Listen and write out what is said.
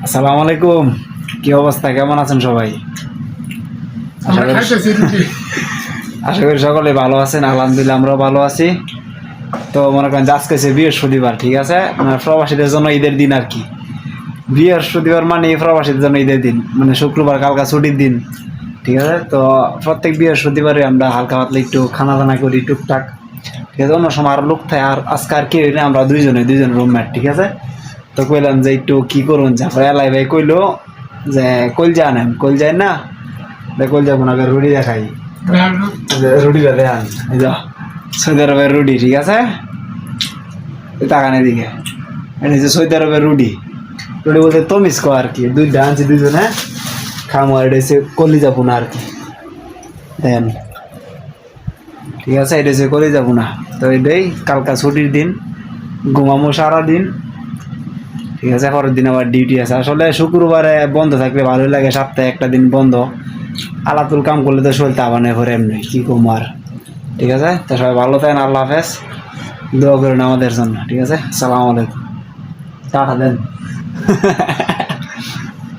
আসসালামু আলাইকুম। কি অবস্থা, কেমন আছেন সবাই? আশা করি সকলে ভালো আছেন। আলহামদুলিল্লাহ আমরাও ভালো আছি। তো মনে করেন যে আজকে হচ্ছে বৃহস্পতিবার, ঠিক আছে, মানে প্রবাসীদের জন্য ঈদের দিন আর কি। বৃহস্পতিবার মানে প্রবাসীদের জন্য ঈদের দিন, মানে শুক্রবার কালকা ছুটির দিন, ঠিক আছে। তো প্রত্যেক বৃহস্পতিবারে আমরা হালকা পাতলা একটু খানা দানা করি টুকটাক, ঠিক আছে। অন্য সময় আরো লোক থাকে, আর আজকে আর কি হইলে আমরা দুইজন রুমমেট, ঠিক আছে। তো কইলাম যে একটু কি করুন, তারপরে এলাই ভাই কইলো যে কলজা আনেন, কলজাই না কলজা বোনাকে রুটি দেখাই, রুটি দেখান, এই যা সৌদি আরবের রুটি, ঠিক আছে। তাকানের দিকে এটা হচ্ছে সৌদি আরবের রুটি। রুটি বলতে তমিস কো আর কি, দুইটা আনছি দুইজনে খামো। আর এটা হচ্ছে কলিজা বোনা আর কি, দেন, ঠিক আছে। এটা হচ্ছে কলিজা বোনা। তো এটাই কালকা ছুটির দিন, ঘুমামো সারাদিন, ঠিক আছে। পরের দিন আবার ডিউটি আছে। আসলে শুক্রবারে বন্ধ থাকলে ভালোই লাগে, সপ্তাহে একটা দিন বন্ধ। আলাতুল কাম করলে তো শরীরটা আবার নেই করে, এমনি কি কম আর, ঠিক আছে। তো সবাই ভালো থাকেন, আল্লাহ হাফেজ, দোয়া করেন আমাদের জন্য, ঠিক আছে। সালাম আলাইকুম, টাটা দেন।